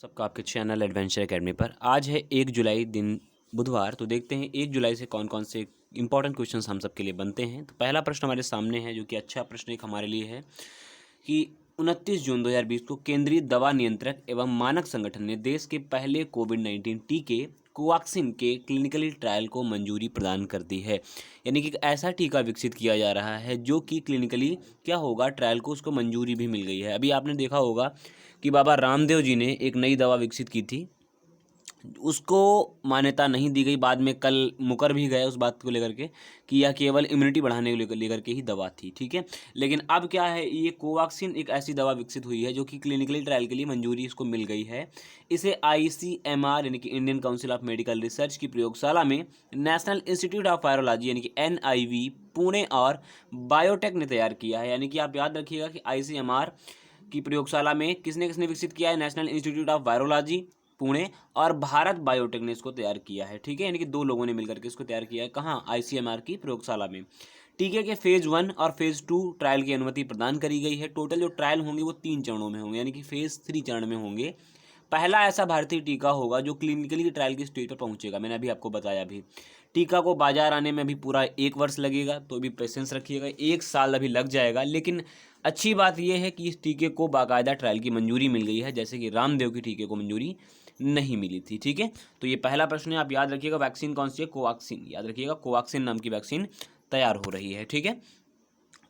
सबका आपके channel adventure academy पर। आज है 1 जुलाई दिन बुधवार। तो देखते हैं 1 जुलाई से कौन कौन से इंपॉर्टेंट क्वेश्चंस हम सबके लिए बनते हैं। तो पहला प्रश्न हमारे सामने है, जो कि अच्छा प्रश्न एक हमारे लिए है कि 29 जून 2020 को केंद्रीय दवा नियंत्रक एवं मानक संगठन ने देश के पहले कोविड-19 टीके कोवैक्सीन के क्लिनिकली ट्रायल को मंजूरी प्रदान कर दी है। यानी कि एक ऐसा टीका विकसित किया जा रहा है जो कि क्लिनिकली क्या होगा, ट्रायल को उसको मंजूरी भी मिल गई है। अभी आपने देखा होगा कि बाबा रामदेव जी ने एक नई दवा विकसित की थी, उसको मान्यता नहीं दी गई। बाद में कल मुकर भी गए उस बात को लेकर के कि यह केवल इम्यूनिटी बढ़ाने को लेकर के ही दवा थी, ठीक है। लेकिन अब क्या है, ये कोवैक्सीन एक ऐसी दवा विकसित हुई है जो कि क्लिनिकली ट्रायल के लिए मंजूरी इसको मिल गई है। इसे ICMR यानी कि Indian council of medical research की प्रयोगशाला में नेशनल इंस्टीट्यूट ऑफ वायरोलॉजी यानी कि NIV पुणे और बायोटेक ने तैयार किया है। यानी कि आप याद रखिएगा कि ICMR की प्रयोगशाला में किसने किसने विकसित किया है, national institute of virology Pune और भारत बायोटेक ने इसको तैयार किया है, ठीक है। यानी कि दो लोगों ने मिलकर के इसको तैयार किया है। कहाँ? ICMR की प्रयोगशाला में। टीके के फेज 1 और फेज 2 ट्रायल की अनुमति प्रदान करी गई है। टोटल जो ट्रायल होंगे वो 3 चरणों में होंगे, यानी कि फेज 3 चरण में होंगे। पहला ऐसा भारतीय टीका होगा जो क्लिनिकली ट्रायल की स्टेज पर पहुंचेगा। मैंने अभी आपको बताया भी, टीका को बाजार आने में अभी पूरा 1 वर्ष लगेगा, तो अभी पेशेंस रखिएगा, 1 साल अभी लग जाएगा। लेकिन अच्छी बात यह है कि इस टीके को बाकायदा ट्रायल की मंजूरी मिल गई है, जैसे कि रामदेव की टीके को मंजूरी नहीं मिली थी, ठीक है। तो ये पहला प्रश्न है, आप याद रखिएगा। वैक्सीन कौन सी है? कोवैक्सीन। याद रखिएगा, कोवैक्सीन नाम की वैक्सीन तैयार हो रही है, ठीक है।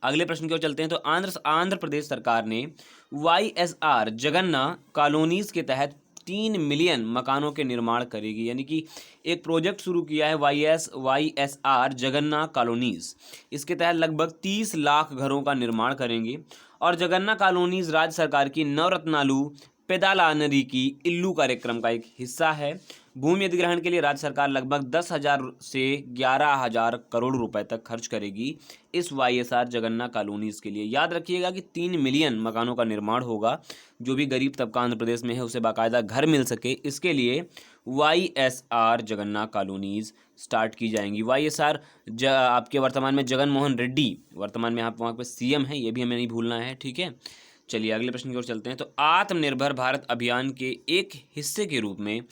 अगले प्रश्न की ओर चलते हैं। तो आंध्र प्रदेश सरकार ने YSR जगन्ना कॉलोनीज के तहत 3 मिलियन मकानों के निर्माण करेगी। यानी कि एक प्रोजेक्ट शुरू किया है YSR जगन्ना कॉलोनीज। इसके तहत लगभग 30 लाख घरों का निर्माण करेंगे। और जगन्ना कॉलोनीज राज्य सरकार की नवरत्नालू पेदालानरी की इल्लू कार्यक्रम का एक हिस्सा है। भूमि अधिग्रहण के लिए राज्य सरकार लगभग 10,000 से 11,000 करोड़ रुपए तक खर्च करेगी इस YSR जगन्ना कॉलोनीज के लिए। याद रखिएगा कि 3 मिलियन मकानों का निर्माण होगा। जो भी गरीब तबका आंध्र प्रदेश में है उसे बाकायदा घर मिल सके, इसके लिए YSR जगन्ना कॉलोनीज स्टार्ट की जाएंगी। YSR आपके वर्तमान में जगन मोहन रेड्डी वर्तमान में आप वहाँ पे CM है, ये भी हमें नहीं भूलना है, ठीक है। चलिए अगले प्रश्न की ओर चलते हैं। तो आत्मनिर्भर भारत अभियान के एक हिस्से के रूप में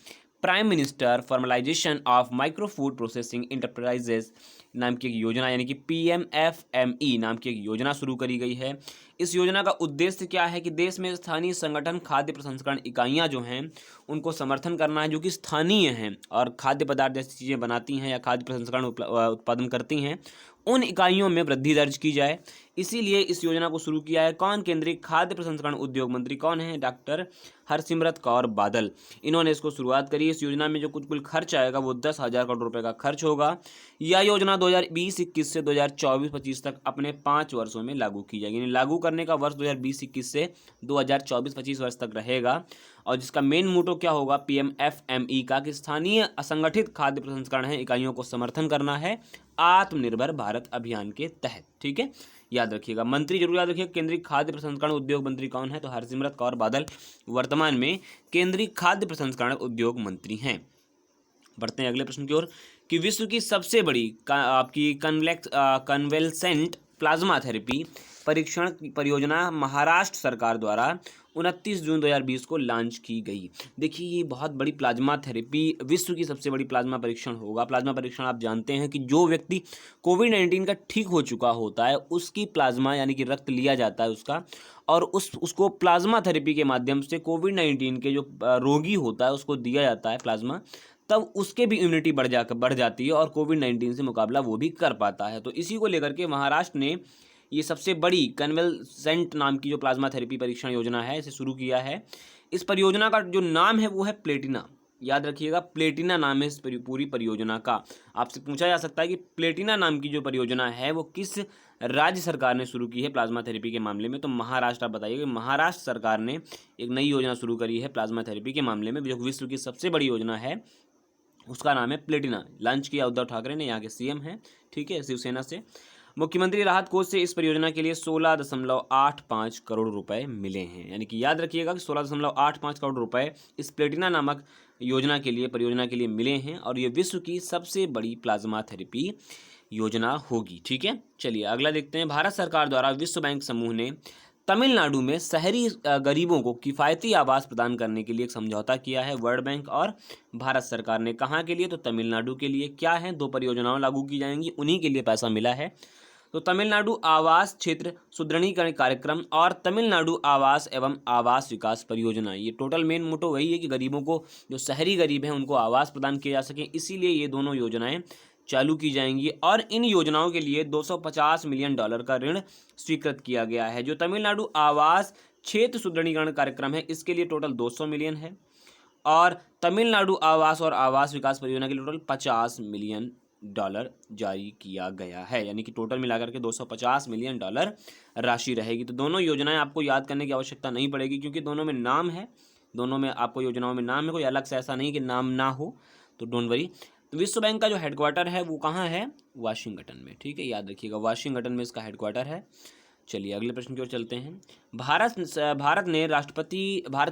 prime minister formalisation of micro food processing enterprises नाम की एक योजना यानी कि PMFME नाम की एक योजना शुरू करी गई है। इस योजना का उद्देश्य क्या है कि देश में स्थानीय संगठन खाद्य प्रसंस्करण इकाइयां जो हैं उनको समर्थन करना है, जो कि स्थानीय हैं और खाद्य पदार्थ जैसी चीज़ें बनाती हैं या खाद्य प्रसंस्करण उत्पादन करती हैं, उन इकाइयों में वृद्धि दर्ज की जाए। इसीलिए इस योजना को शुरू किया है। कौन? केंद्रीय खाद्य प्रसंस्करण उद्योग मंत्री कौन है? डॉक्टर हरसिमरत कौर बादल। इन्होंने इसको शुरुआत करी। इस योजना में जो कुल खर्च आएगा वो 10,000 करोड़ रुपए का खर्च होगा। यह योजना 2020-21 से 2024-25 तक अपने 5 वर्षों में लागू की जाएगी। यानी लागू करने का वर्ष 2020-21 से 2024-25 वर्ष तक रहेगा। और जिसका मेन मोटो क्या होगा PMFME का, कि स्थानीय असंगठित खाद्य प्रसंस्करण है इकाइयों को समर्थन करना है आत्मनिर्भर भारत अभियान के तहत, ठीक है। याद रखिएगा, मंत्री जरूर याद रखिएगा। केंद्रीय खाद्य प्रसंस्करण उद्योग मंत्री कौन है? तो हरसिमरत कौर बादल वर्तमान में केंद्रीय खाद्य प्रसंस्करण उद्योग मंत्री हैं। बढ़ते हैं अगले प्रश्न की ओर कि विश्व की सबसे बड़ी आपकी कन्वेलसेंट प्लाज्मा थेरेपी परीक्षण परियोजना महाराष्ट्र सरकार द्वारा 29 जून 2020 को लॉन्च की गई। देखिए, ये बहुत बड़ी प्लाज्मा थेरेपी, विश्व की सबसे बड़ी प्लाज्मा परीक्षण होगा। प्लाज्मा परीक्षण आप जानते हैं कि जो व्यक्ति कोविड-19 का ठीक हो चुका होता है उसकी प्लाज्मा यानी कि रक्त लिया जाता है उसका, और उसको प्लाज्मा थेरेपी के माध्यम से कोविड-19 के जो रोगी होता है उसको दिया जाता है प्लाज्मा, तब उसके भी इम्यूनिटी बढ़ जाती है और कोविड-19 से मुकाबला वो भी कर पाता है। तो इसी को लेकर के महाराष्ट्र ने ये सबसे बड़ी कन्वेलसेंट नाम की जो प्लाज्मा थेरेपी परीक्षण योजना है इसे शुरू किया है। इस परियोजना का जो नाम है वो है प्लेटिना। याद रखिएगा, प्लेटिना नाम है इस पूरी परियोजना का। आपसे पूछा जा सकता है कि प्लेटिना नाम की जो परियोजना है वो किस राज्य सरकार ने शुरू की है प्लाज्मा थेरेपी के मामले में? तो महाराष्ट्र। आप बताइए कि महाराष्ट्र सरकार ने एक नई योजना शुरू करी है प्लाज्मा थेरेपी के मामले में, जो विश्व की सबसे बड़ी योजना है, उसका नाम है प्लेटिना। लॉन्च किया उद्धव ठाकरे ने, यहाँ के CM हैं, ठीक है, शिवसेना से। मुख्यमंत्री राहत कोष से इस परियोजना के लिए 16.85 करोड़ रुपए मिले हैं। यानी कि याद रखिएगा कि 16.85 करोड़ रुपए इस प्लेटिना नामक परियोजना के लिए मिले हैं, और ये विश्व की सबसे बड़ी प्लाज्मा थेरेपी योजना होगी, ठीक है। चलिए अगला देखते हैं। भारत सरकार द्वारा विश्व बैंक समूह ने तमिलनाडु में शहरी गरीबों को किफ़ायती आवास प्रदान करने के लिए एक समझौता किया है वर्ल्ड बैंक और भारत सरकार ने। कहाँ के लिए? तो तमिलनाडु के लिए। क्या है? 2 परियोजनाएं लागू की जाएंगी, उन्हीं के लिए पैसा मिला है। तो तमिलनाडु आवास क्षेत्र सुदृढ़ीकरण कार्यक्रम और तमिलनाडु आवास एवं आवास विकास परियोजना, ये टोटल मेन मोटो वही है कि गरीबों को, जो शहरी गरीब हैं उनको आवास प्रदान किया जा सके, इसीलिए ये दोनों योजनाएं चालू की जाएंगी। और इन योजनाओं के लिए $250 मिलियन का ऋण स्वीकृत किया गया है। जो तमिलनाडु आवास क्षेत्र सुदृढ़ीकरण कार्यक्रम है, इसके लिए टोटल 200 मिलियन है और तमिलनाडु आवास और आवास विकास परियोजना के लिए टोटल $50 मिलियन जारी किया गया है, यानी कि टोटल मिलाकर के $250 मिलियन राशि रहेगी। तो दोनों योजनाएं आपको याद करने की आवश्यकता नहीं पड़ेगी, क्योंकि दोनों में नाम है, दोनों में आपको योजनाओं में नाम है, कोई अलग से ऐसा नहीं कि नाम ना हो, तो डोंट वरी। तो विश्व बैंक का जो हेडक्वार्टर है वो कहाँ है? वाशिंगटन में, ठीक है, याद रखिएगा, वाशिंगटन में इसका हेडक्वार्टर है। चलिए अगले प्रश्न की ओर चलते हैं। भारत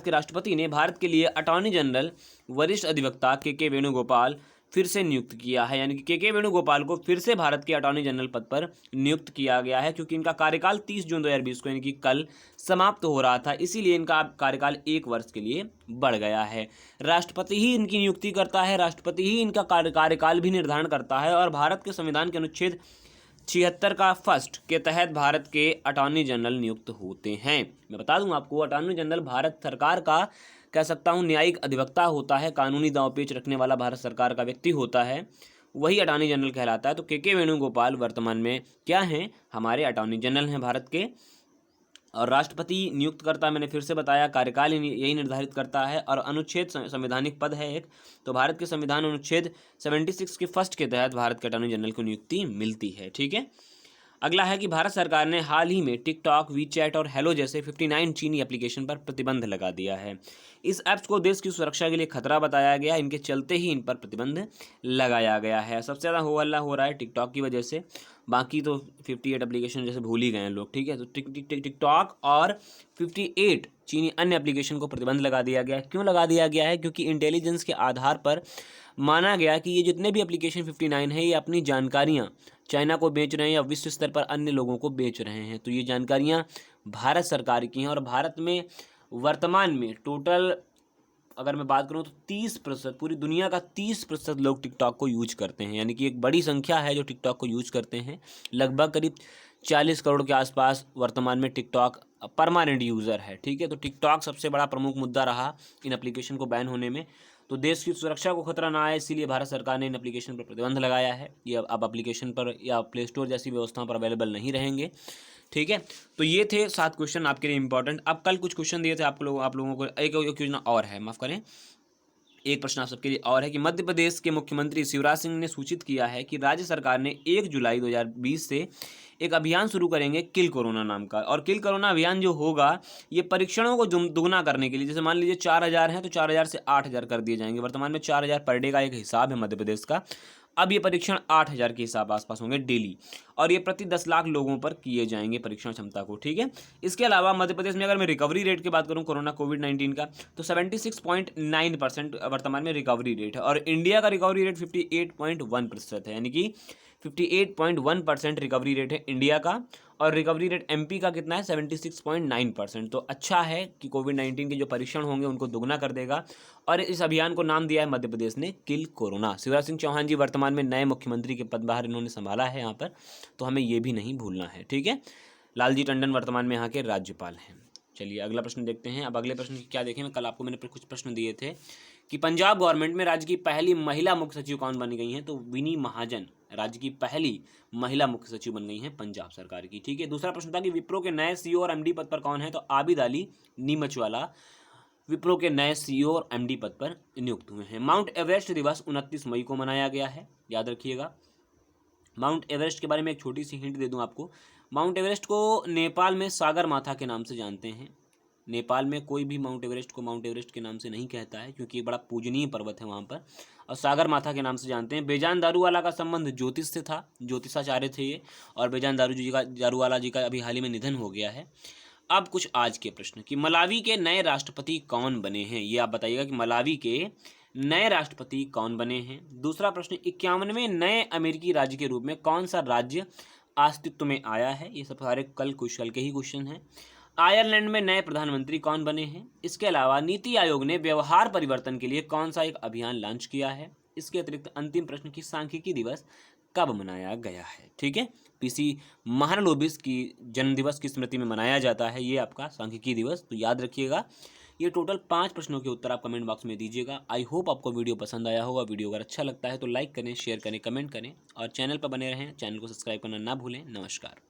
के राष्ट्रपति ने भारत के लिए अटॉर्नी जनरल वरिष्ठ अधिवक्ता के वेणुगोपाल फिर से नियुक्त किया है, यानी कि के वेणुगोपाल को फिर से भारत के अटॉर्नी जनरल पद पर नियुक्त किया गया है, क्योंकि इनका कार्यकाल 30 जून 2020 को यानी कि कल समाप्त हो रहा था, इसीलिए इनका कार्यकाल 1 वर्ष के लिए बढ़ गया है। राष्ट्रपति ही इनकी नियुक्ति करता है, राष्ट्रपति ही इनका कार्यकाल भी निर्धारण करता है और भारत के संविधान के अनुच्छेद 76 का फर्स्ट के तहत भारत के अटॉर्नी जनरल नियुक्त होते हैं। मैं बता दूं आपको, अटॉर्नी जनरल भारत सरकार का, कह सकता हूं, न्यायिक अधिवक्ता होता है, कानूनी दांवपेच रखने वाला भारत सरकार का व्यक्ति होता है, वही अटॉर्नी जनरल कहलाता है। तो के वेणुगोपाल वर्तमान में क्या हैं? हमारे अटॉर्नी जनरल हैं भारत के। और राष्ट्रपति नियुक्त करता है, मैंने फिर से बताया, कार्यकाल यही निर्धारित करता है। और अनुच्छेद संवैधानिक पद है एक, तो भारत के संविधान अनुच्छेद 76 के फर्स्ट के तहत भारत के अटॉर्नी जनरल को नियुक्ति मिलती है, ठीक है। अगला है कि भारत सरकार ने हाल ही में टिकटॉक, वीचैट और हेलो जैसे 59 चीनी एप्लीकेशन पर प्रतिबंध लगा दिया है। इस ऐप्स को देश की सुरक्षा के लिए खतरा बताया गया, इनके चलते ही इन पर प्रतिबंध लगाया गया है। सबसे ज़्यादा हो हल्ला हो रहा है टिकटॉक की वजह से, बाकी तो 58 एप्लीकेशन जैसे भूल ही गए हैं लोग, ठीक है। तो टिकटॉक और 58 चीनी अन्य एप्लीकेशन को प्रतिबंध लगा दिया गया है। क्यों लगा दिया गया है? क्योंकि इंटेलिजेंस के आधार पर माना गया कि ये जितने भी एप्लीकेशन 59 है, ये अपनी जानकारियाँ चाइना को बेच रहे हैं या विश्व स्तर पर अन्य लोगों को बेच रहे हैं। तो ये जानकारियाँ भारत सरकार की हैं और भारत में वर्तमान में टोटल अगर मैं बात करूं तो 30%, पूरी दुनिया का 30% लोग टिकटॉक को यूज करते हैं, यानी कि एक बड़ी संख्या है जो टिकटॉक को यूज करते हैं। लगभग करीब 40 करोड़ के आसपास वर्तमान में टिकटॉक परमानेंट यूज़र है, ठीक है। तो टिकटॉक सबसे बड़ा प्रमुख मुद्दा रहा इन एप्लीकेशन को बैन होने में। तो देश की सुरक्षा को खतरा ना आए, इसीलिए भारत सरकार ने इन एप्लीकेशन पर प्रतिबंध लगाया है। ये अब एप्लीकेशन पर या प्ले स्टोर जैसी व्यवस्थाओं पर अवेलेबल नहीं रहेंगे, ठीक है। तो ये थे 7 क्वेश्चन आपके लिए इंपॉर्टेंट। अब कल कुछ क्वेश्चन दिए थे आप लोगों को, एक योजना और है, माफ़ करें, एक प्रश्न आप सबके लिए और है कि मध्य प्रदेश के मुख्यमंत्री शिवराज सिंह ने सूचित किया है कि राज्य सरकार ने 1 जुलाई 2020 से एक अभियान शुरू करेंगे किल कोरोना नाम का। और किल कोरोना अभियान जो होगा, ये परीक्षणों को दुगना करने के लिए, जैसे मान लीजिए 4000 हैं तो 4000 से 8000 कर दिए जाएंगे। वर्तमान में 4000 पर डे का एक हिसाब है मध्य प्रदेश का, अब ये परीक्षण 8000 के हिसाब आसपास होंगे डेली, और ये प्रति 10 लाख लोगों पर किए जाएंगे परीक्षण क्षमता को, ठीक है। इसके अलावा मध्य प्रदेश में अगर मैं रिकवरी रेट की बात करूं कोविड-19 का, तो 76.9% वर्तमान में रिकवरी रेट है, और इंडिया का रिकवरी रेट 58.1% है, यानी कि 58.1% रिकवरी रेट है इंडिया का। और रिकवरी रेट एमपी का कितना है? 76.9%। तो अच्छा है कि कोविड-19 के जो परीक्षण होंगे उनको दुगना कर देगा, और इस अभियान को नाम दिया है मध्य प्रदेश ने किल कोरोना। शिवराज सिंह चौहान जी वर्तमान में नए मुख्यमंत्री के पदभार इन्होंने संभाला है यहाँ पर, तो हमें ये भी नहीं भूलना है, ठीक है। लालजी टंडन वर्तमान में यहाँ के राज्यपाल हैं। चलिए अगला प्रश्न देखते हैं। अब अगले प्रश्न की क्या देखें, कल आपको मैंने कुछ प्रश्न दिए थे कि पंजाब गवर्नमेंट में राज्य की पहली महिला मुख्य सचिव कौन बन गई हैं, तो विनी महाजन राज्य की पहली महिला मुख्य सचिव बन गई हैं पंजाब सरकार की, ठीक है। दूसरा प्रश्न था कि विप्रो के नए सीईओ और एमडी पद पर कौन है, तो आबिद अली नीमचवाला विप्रो के नए सीईओ और एमडी पद पर नियुक्त हुए हैं। माउंट एवरेस्ट दिवस 29 मई को मनाया गया है, याद रखिएगा। माउंट एवरेस्ट के बारे में एक छोटी सी हिंट दे दूं आपको, माउंट एवरेस्ट को नेपाल में सागर माथा के नाम से जानते हैं। नेपाल में कोई भी माउंट एवरेस्ट को माउंट एवरेस्ट के नाम से नहीं कहता है, क्योंकि एक बड़ा पूजनीय पर्वत है वहाँ पर, और सागर माथा के नाम से जानते हैं। बेजान दारूवाला का संबंध ज्योतिष से था, ज्योतिषाचार्य थे ये, और बेजान दारूवाला जी का अभी हाल ही में निधन हो गया है। अब कुछ आज के प्रश्न कि मलावी के नए राष्ट्रपति कौन बने हैं, ये आप बताइएगा कि मलावी के नए राष्ट्रपति कौन बने हैं। दूसरा प्रश्न 51वें नए अमेरिकी राज्य के रूप में कौन सा राज्य अस्तित्व में आया है। ये सब सारे कल के ही क्वेश्चन हैं। आयरलैंड में नए प्रधानमंत्री कौन बने हैं। इसके अलावा नीति आयोग ने व्यवहार परिवर्तन के लिए कौन सा एक अभियान लॉन्च किया है। इसके अतिरिक्त अंतिम प्रश्न की सांख्यिकी दिवस कब मनाया गया है। ठीक है, पीसी महालनोबिस की जन्म दिवस की स्मृति में मनाया जाता है ये आपका सांख्यिकी दिवस, तो याद रखिएगा। ये टोटल 5 प्रश्नों के उत्तर आप कमेंट बॉक्स में दीजिएगा। आई होप आपको वीडियो पसंद आया होगा। वीडियो अगर अच्छा लगता है तो लाइक करें, शेयर करें, कमेंट करें और चैनल पर बने रहें। चैनल को सब्सक्राइब करना ना भूलें। नमस्कार।